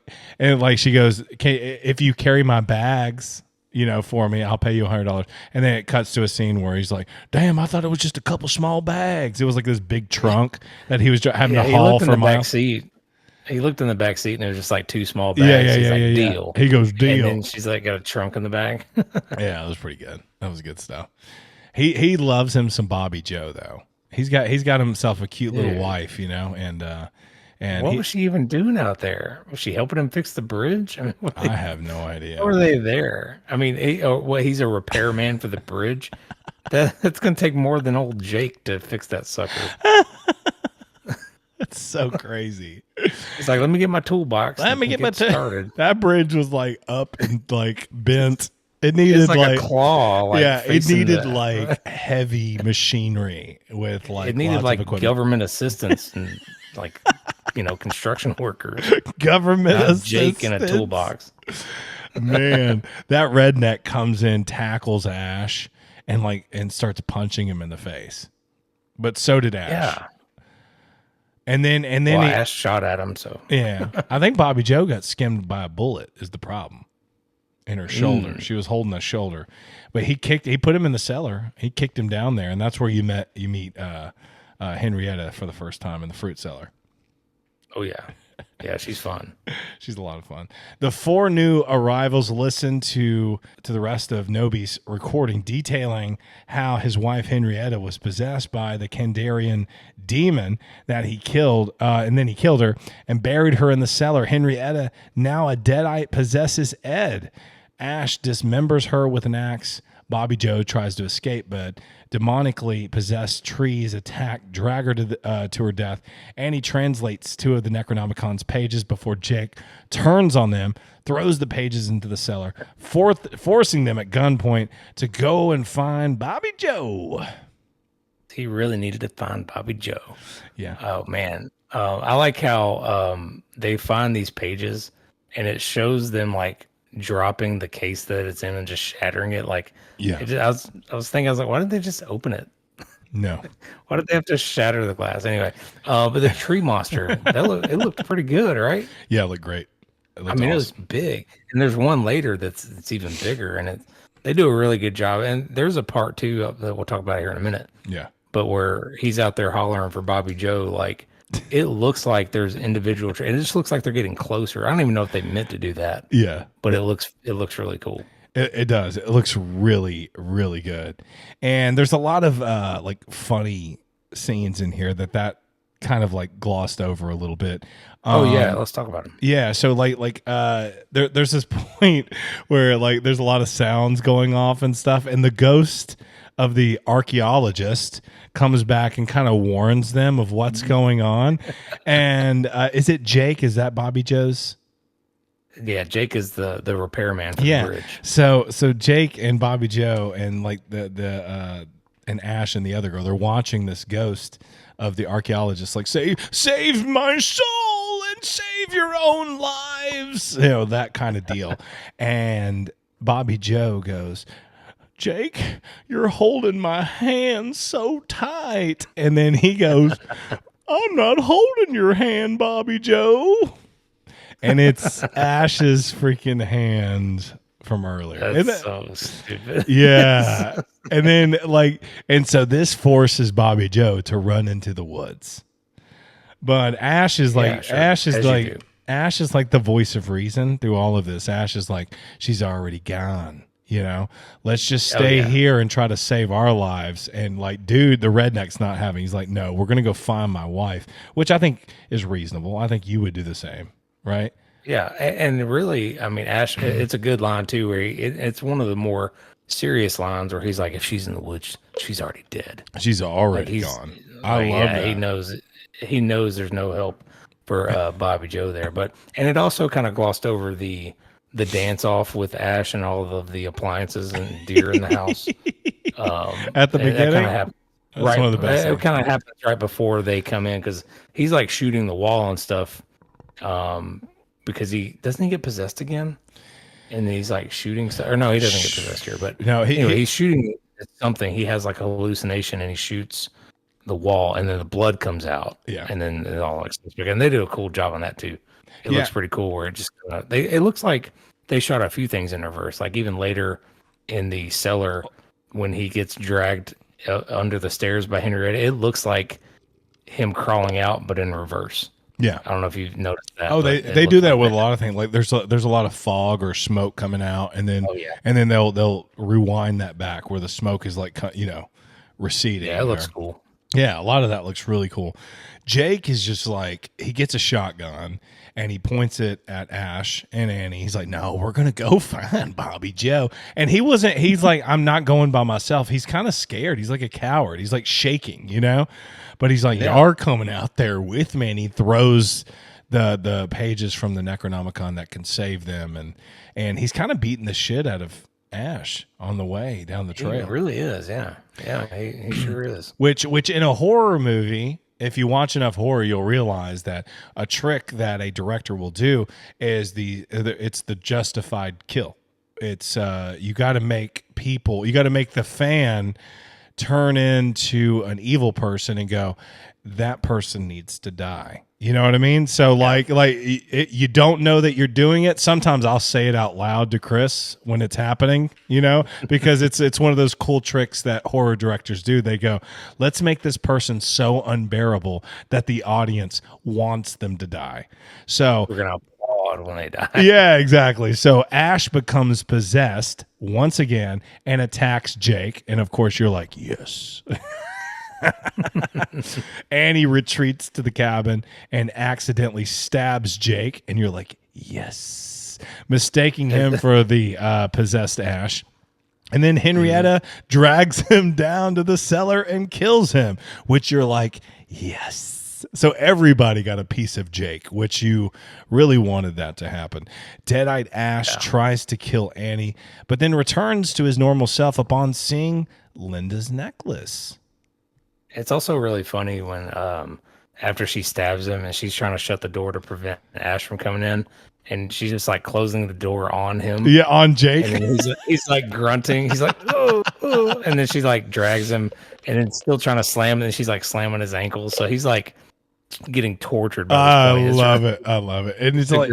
B: she goes, if you carry my bags, for me, I'll pay you $100. And then it cuts to a scene where he's like, damn, I thought it was just a couple small bags. It was like this big trunk that he was having to haul for
A: back seat. He looked in the back seat, and it was just like two small bags. Deal.
B: He goes, deal.
A: And then she's like, got a trunk in the back.
B: Yeah, it was pretty good. That was good stuff. He loves him some Bobby Joe though. He's got himself a cute little wife, and
A: what was she even doing out there? Was she helping him fix the bridge? I mean,
B: I have no idea.
A: How were they there? I mean, he's a repairman for the bridge. That's going to take more than old Jake to fix that sucker.
B: That's so crazy.
A: He's like, let me get my toolbox.
B: Let
A: and
B: me get my
A: started.
B: That bridge was like up and like bent. It
A: It's
B: needed
A: like a claw. Like
B: yeah, it
A: facing
B: needed
A: the-
B: like heavy machinery with like
A: it needed
B: lots
A: like
B: of equipment.
A: government assistance and like construction workers.
B: Government
A: Not
B: assistance.
A: Jake in a toolbox.
B: Man, that redneck comes in, tackles Ash, and starts punching him in the face. But so did Ash.
A: Yeah.
B: And then
A: Well, Ash shot at him, so
B: yeah, I think Bobby Joe got skimmed by a bullet is the problem. In her shoulder. She was holding a shoulder. But he put him in the cellar. He kicked him down there, and that's where you meet Henrietta for the first time in the fruit cellar.
A: oh yeah. Yeah, she's fun.
B: She's a lot of fun. The 4 new arrivals listened to the rest of Nobi's recording detailing how his wife Henrietta was possessed by the Kandarian demon that he killed, and then he killed her and buried her in the cellar. Henrietta, now a deadite, possesses Ed. Ash dismembers her with an axe. Bobby Joe tries to escape, but demonically possessed trees attack, drag her to her death, and he translates 2 of the Necronomicon's pages before Jake turns on them, throws the pages into the cellar, forcing them at gunpoint to go and find Bobby Joe.
A: He really needed to find Bobby Joe.
B: Yeah.
A: Oh man. I like how they find these pages and it shows them like dropping the case that it's in and just shattering it. Like,
B: Yeah.
A: I was thinking, I was like, why didn't they just open it?
B: No.
A: Why did they have to shatter the glass anyway? But the tree monster, it looked pretty good, right?
B: Yeah, it looked great.
A: It was big, and there's one later that's even bigger, and they do a really good job. And there's a part 2 that we'll talk about here in a minute.
B: Yeah.
A: But where he's out there hollering for Bobby Joe, like it looks like there's individual. It just looks like they're getting closer. I don't even know if they meant to do that.
B: Yeah.
A: But it looks really cool.
B: It does. It looks really, really good. And there's a lot of like funny scenes in here that kind of like glossed over a little bit.
A: Let's talk about them.
B: Yeah, so there's this point where like there's a lot of sounds going off and stuff, and the ghost of the archaeologist comes back and kind of warns them of what's going on. And is it Jake? Is that Bobby Joe's?
A: Yeah, Jake is the repairman for the bridge.
B: So Jake and Bobby Joe and like the and Ash and the other girl, they're watching this ghost of the archaeologist like save my soul and save your own lives, that kind of deal. And Bobby Joe goes, Jake, you're holding my hand so tight. And then he goes, I'm not holding your hand, Bobby Joe. And it's Ash's freaking hand from earlier.
A: That's so stupid.
B: Yeah. And then and so this forces Bobby Joe to run into the woods. But Ash is like,
A: sure.
B: Ash is
A: As you
B: like,
A: do.
B: Ash is like the voice of reason through all of this. Ash is like, she's already gone. Let's just stay here and try to save our lives. And like, dude, the redneck's not having. He's like, no, we're gonna go find my wife, which I think is reasonable. I think you would do the same, right?
A: Yeah, and really, I mean, Ash, it's a good line too. Where it's one of the more serious lines where he's like, if she's in the woods, she's already dead.
B: She's already gone. I love that.
A: He knows there's no help for Bobby Joe there. And it also kind of glossed over the dance off with Ash and all of the appliances and deer in the house.
B: At the beginning,
A: that's
B: one of the best.
A: It kind of happens right before they come in because he's like shooting the wall and stuff. Because he get possessed again, and he's like shooting stuff. Or no, he doesn't get possessed here. But
B: no,
A: he's shooting at something. He has like a hallucination, and he shoots the wall, and then the blood comes out.
B: Yeah,
A: and then it all like, and they do a cool job on that too. It looks pretty cool. Where it just it looks like they shot a few things in reverse. Like even later in the cellar when he gets dragged under the stairs by Henrietta, it looks like him crawling out, but in reverse.
B: Yeah,
A: I don't know if you've noticed that.
B: Oh, they do that with a lot of things. Like there's a lot of fog or smoke coming out, and then they'll rewind that back where the smoke is like receding.
A: Yeah, it looks cool.
B: Yeah, a lot of that looks really cool. Jake is just like, he gets a shotgun and he points it at Ash and Annie. He's like, no, we're going to go find Bobby Joe. And he's like, I'm not going by myself. He's kind of scared. He's like a coward. He's like shaking, you know? But he's like, y'all are coming out there with me. And he throws the pages from the Necronomicon that can save them. And he's kind of beating the shit out of Ash on the way down the trail.
A: He really is, yeah. Yeah, he sure is.
B: Which in a horror movie, if you watch enough horror, you'll realize that a trick that a director will do is it's the justified kill. It's you got to make the fan turn into an evil person and go, that person needs to die. You know what I mean? So you don't know that you're doing it. Sometimes I'll say it out loud to Chris when it's happening, you know, because it's one of those cool tricks that horror directors do. They go, let's make this person so unbearable that the audience wants them to die. So
A: we're going to applaud when they die.
B: Yeah, exactly. So Ash becomes possessed once again and attacks Jake. And of course you're like, yes. Annie retreats to the cabin and accidentally stabs Jake, and you're like, yes, mistaking him for the possessed Ash. And then Henrietta drags him down to the cellar and kills him, which you're like, yes. So everybody got a piece of Jake, which you really wanted that to happen. Dead-eyed Ash tries to kill Annie, but then returns to his normal self upon seeing Linda's necklace.
A: It's also really funny when after she stabs him and she's trying to shut the door to prevent Ash from coming in, and she's just like closing the door on him.
B: Yeah, on Jake.
A: And then he's like grunting. He's like, oh, oh. And then she like drags him and then still trying to slam, and then she's like slamming his ankles. So he's like getting tortured by this
B: I love it. I love it. And it's like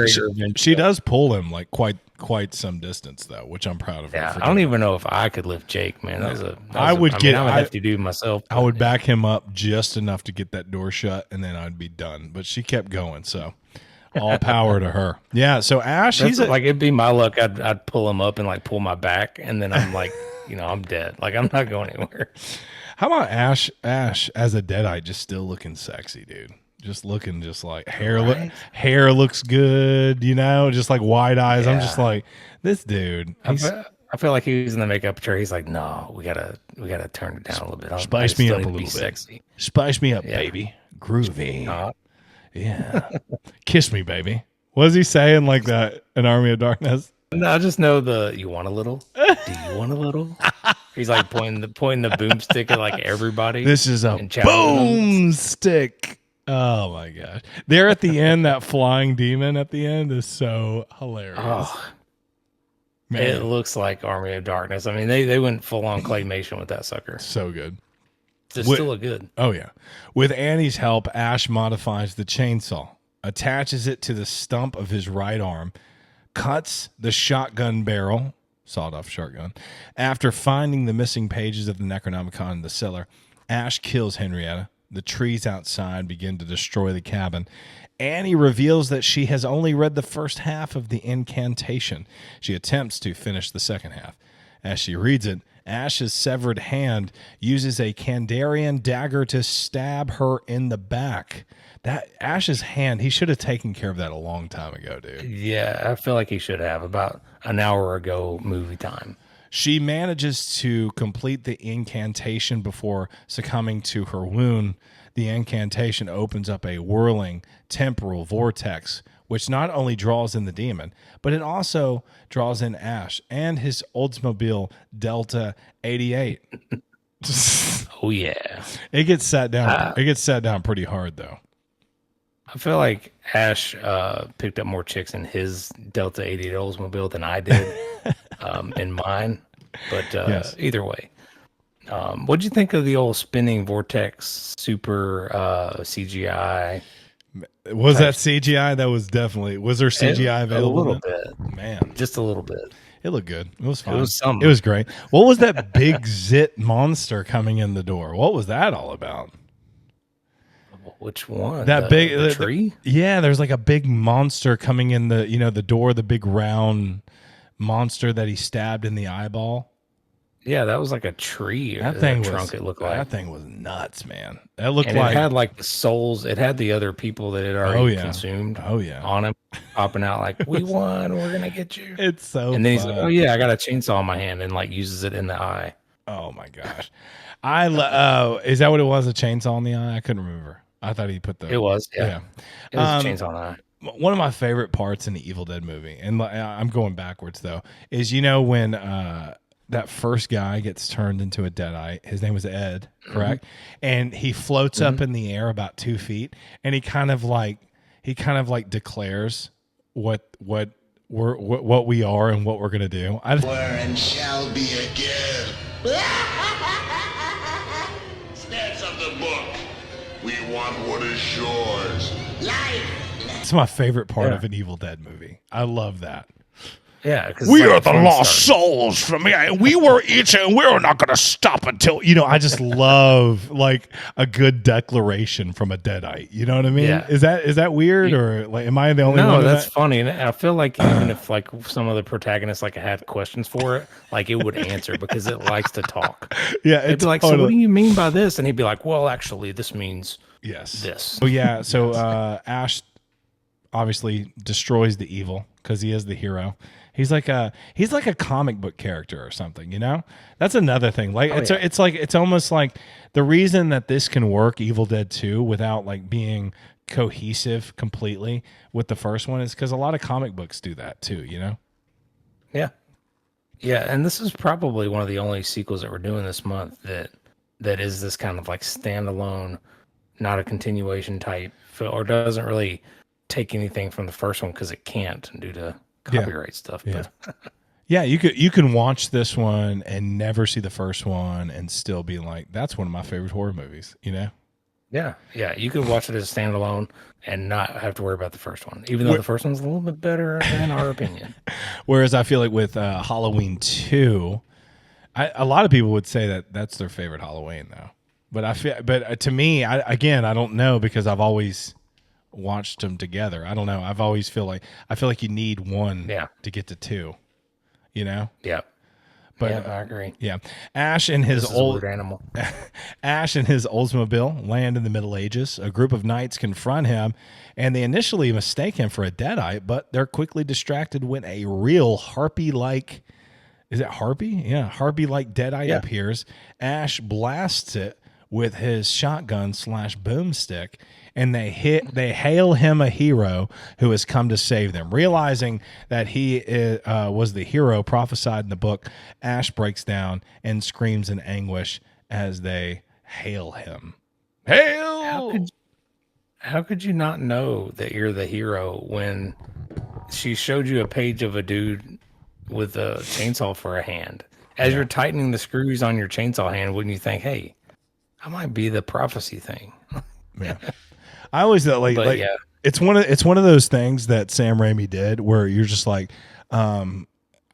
B: she does pull him like quite some distance though, which I'm proud of her.
A: Yeah, I don't even know if I could lift Jake, man.
B: I would have
A: to do myself.
B: I would back him up just enough to get that door shut, and then I'd be done. But she kept going, so all power to her. Yeah. So Ash,
A: like it'd be my luck. I'd pull him up and like pull my back, and then I'm like, I'm dead. Like I'm not going anywhere.
B: How about Ash as a Deadeye, just still looking sexy, dude? Just looking just like hair looks good, just like wide eyes. Yeah. I'm just like, this dude.
A: I feel like he was in the makeup chair. He's like, no, we gotta turn it down a little bit.
B: Spice me up a little bit.
A: Sexy.
B: Spice me up, baby. Groovy. Yeah. Kiss me, baby. What does he say in like that an Army of Darkness?
A: No, I just know you want a little? Do you want a little? He's like pointing the boomstick at like everybody.
B: This is a boomstick. Oh my gosh. There at the end, that flying demon at the end is so hilarious.
A: Oh, man. It looks like Army of Darkness. I mean, they went full on claymation with that sucker.
B: So good.
A: It still look good.
B: Oh yeah. With Annie's help, Ash modifies the chainsaw, attaches it to the stump of his right arm, cuts the shotgun barrel, sawed-off shotgun. After finding the missing pages of the Necronomicon in the cellar, Ash kills Henrietta. The trees outside begin to destroy the cabin. Annie reveals that she has only read the first half of the incantation. She attempts to finish the second half. As she reads it, Ash's severed hand uses a Kandarian dagger to stab her in the back. That Ash's hand, he should have taken care of that a long time ago, dude.
A: Yeah, I feel like he should have, about an hour ago movie time.
B: She manages to complete the incantation before succumbing to her wound. The incantation opens up a whirling temporal vortex, which not only draws in the demon, but it also draws in Ash and his Oldsmobile Delta 88.
A: Oh yeah,
B: it gets sat down. It gets sat down pretty hard though.
A: I feel like Ash picked up more chicks in his Delta 88 Oldsmobile than I did in mine. But yes. Either way, what'd you think of the old spinning vortex super CGI?
B: Was that CGI? That was definitely. Was there CGI available?
A: A little bit,
B: man,
A: just a little bit.
B: It looked good. It was fun.
A: It was something.
B: It was great. What was that big zit monster coming in the door? What was that all about?
A: Which one?
B: That
A: the tree?
B: Yeah, there's like a big monster coming in the door, the big round monster that he stabbed in the eyeball.
A: Yeah, that was like a tree or
B: That thing
A: trunk.
B: was
A: It looked like,
B: nuts, man. That looked
A: and it
B: like
A: had like the souls. It had the other people that had
B: oh
A: already
B: yeah,
A: consumed
B: oh yeah.
A: on him, popping out like, "We won. We're gonna get you."
B: It's so
A: And then he's like, "Oh
B: fun.
A: yeah, I got a chainsaw in my hand," and like uses it in the eye.
B: Oh my gosh. Is that what it was? A chainsaw in the eye? I couldn't remember. I thought he put
A: It
B: the
A: was, yeah,
B: yeah.
A: it was a chainsaw in the eye.
B: One of my favorite parts in the Evil Dead movie, and I'm going backwards though, is when that first guy gets turned into a deadite. His name was Ed, correct? And he floats up in the air about 2 feet, and he kind of like declares what we are and what we're gonna do.
D: Were and shall be again. Snatch of the book. We want what is yours. Life.
B: It's my favorite part
A: Yeah.
B: of an Evil Dead movie. I love that.
A: Yeah, because
B: We are the lost souls from here. We were each, and we're not going to stop until I just love like a good declaration from a deadite. You know what I mean?
A: Yeah.
B: Is that weird, or like am I the only one?
A: No,
B: of
A: that's
B: that?
A: funny, and I feel like even if like some of the protagonists like had questions for it, like it would answer because it likes to talk.
B: Yeah,
A: It'd
B: it's
A: be like, "So what do you mean by this?" And he'd be like, "Well, actually, this means
B: yes.
A: this."
B: Oh yeah. So Ash obviously destroys the evil because he is the hero. He's like a comic book character or something, That's another thing. Like it's almost like the reason that this can work, Evil Dead 2, without like being cohesive completely with the first one is because a lot of comic books do that too,
A: Yeah, yeah, and this is probably one of the only sequels that we're doing this month that is this kind of like standalone, not a continuation type, or doesn't really take anything from the first one because it can't due to copyright stuff.
B: Yeah.
A: But
B: Yeah, you can watch this one and never see the first one and still be like, that's one of my favorite horror movies,
A: yeah, you could watch it as a standalone and not have to worry about the first one, even though the first one's a little bit better in our opinion.
B: Whereas I feel like with Halloween 2, a lot of people would say that that's their favorite Halloween though. But to me, I don't know because I've always watched them together. I don't know. I feel like you need one to get to two,
A: Yeah.
B: But
A: yeah, I agree.
B: yeah, Ash and his
A: This is a weird animal.
B: Ash and his Oldsmobile land in the Middle Ages. A group of knights confront him, and they initially mistake him for a deadite, but they're quickly distracted when a real harpy-like, is it harpy? Yeah, harpy-like deadite appears. Ash blasts it with his shotgun/boomstick, and they hail him a hero who has come to save them. Realizing that he was the hero prophesied in the book, Ash breaks down and screams in anguish as they hail him. Hail!
A: How could you not know that you're the hero when she showed you a page of a dude with a chainsaw for a hand? As you're tightening the screws on your chainsaw hand, wouldn't you think, hey, I might be the prophecy thing?
B: Yeah. I always thought it's one of those things that Sam Raimi did where you're just like, I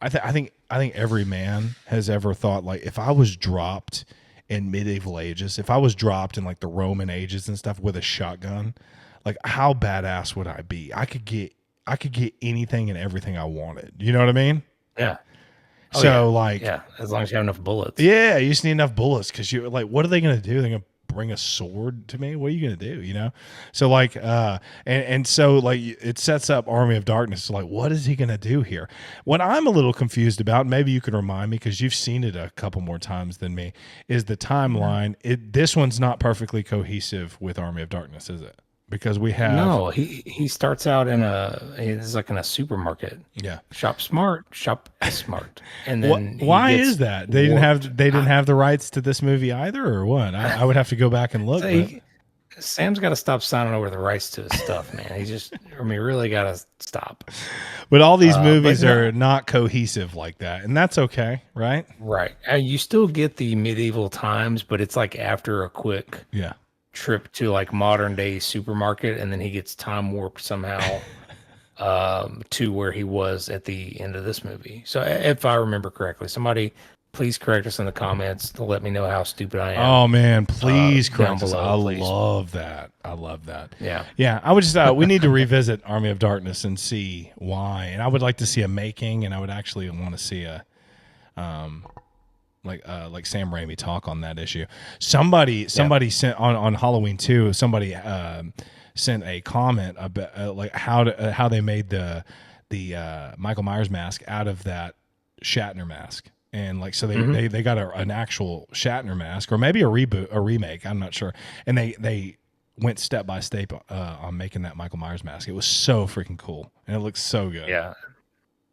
B: think every man has ever thought, like, if I was dropped in medieval ages, if I was dropped in like the Roman ages and stuff with a shotgun, like how badass would I be? I could get anything and everything I wanted. You know what I mean?
A: Yeah.
B: Oh, so
A: yeah, as long as you have enough bullets.
B: Yeah, you just need enough bullets because you're like, what are they gonna do? They're gonna bring a sword to me? What are you gonna do? So like and so like it sets up Army of Darkness. Like, what is he gonna do here? What I'm a little confused about, maybe you can remind me because you've seen it a couple more times than me, is the timeline. This one's not perfectly cohesive with Army of Darkness, is it? Because we have
A: he starts out he's like in a supermarket.
B: Yeah.
A: Shop smart, and then
B: why is that? They didn't have the rights to this movie either, or what? I would have to go back and look.
A: Sam's got to stop signing over the rights to his stuff, man. Really got to stop.
B: But all these movies are not cohesive like that, and that's okay, right?
A: Right. You still get the medieval times, but it's like after a quick trip to like modern day supermarket, and then he gets time warped somehow to where he was at the end of this movie. So if I remember correctly, somebody please correct us in the comments to let me know how stupid I am.
B: Oh man, please correct us. I
A: please.
B: love that. Yeah. I would just we need to revisit Army of Darkness and see why. And I would like to see a making, and I would actually want to see like Sam Raimi talk on that issue. Somebody sent on Halloween 2. Somebody sent a comment about like how they made the Michael Myers mask out of that Shatner mask. And like, so they got an actual Shatner mask, or maybe a remake. I'm not sure. And they went step by step on making that Michael Myers mask. It was so freaking cool, and it looks so good.
A: Yeah,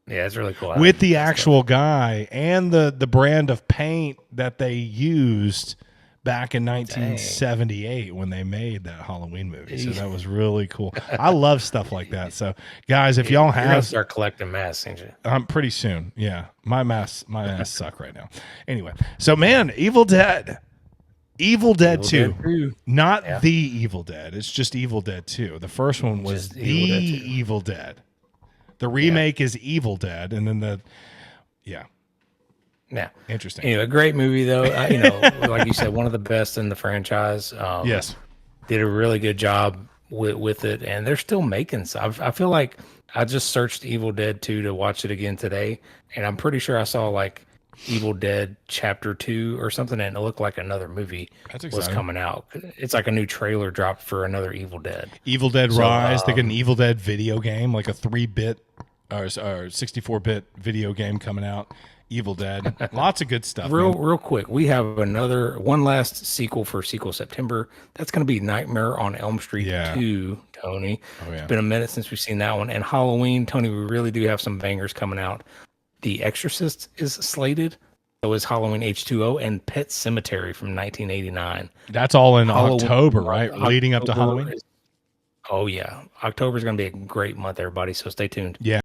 A: it's really cool.
B: With the actual guy and the brand of paint that they used back in 1978 when they made that Halloween movie. So that was really cool. I love stuff like that. So guys, if y'all
A: You're gonna
B: have,
A: start collecting masks, ain't you?
B: pretty soon. Yeah. My masks suck right now. Anyway. So man, Evil Dead 2. Not the Evil Dead. It's just Evil Dead 2. The first one was the Evil Dead. The remake is Evil Dead, and then
A: Yeah.
B: Interesting.
A: Anyway, great movie though. Like you said, one of the best in the franchise.
B: Yes.
A: Did a really good job with it, and they're still making stuff. I feel like I just searched Evil Dead 2 to watch it again today, and I'm pretty sure I saw like Evil Dead Chapter 2 or something, and it looked like another movie was coming out. It's like a new trailer dropped for another Evil Dead.
B: Evil Dead Rise. They get an Evil Dead video game, like a 3-bit or 64-bit video game coming out. Evil Dead. Lots of good stuff.
A: Real quick, we have one last sequel for Sequel September. That's going to be Nightmare on Elm Street 2, Tony.
B: Oh, yeah.
A: It's been a minute since we've seen that one. And Halloween, Tony, we really do have some bangers coming out. The Exorcist is slated. So is Halloween H2O and Pet Cemetery from 1989.
B: That's all in
A: Halloween,
B: October, right? Leading up to Halloween.
A: Oh, yeah. October is going to be a great month, everybody. So stay tuned.
B: Yeah.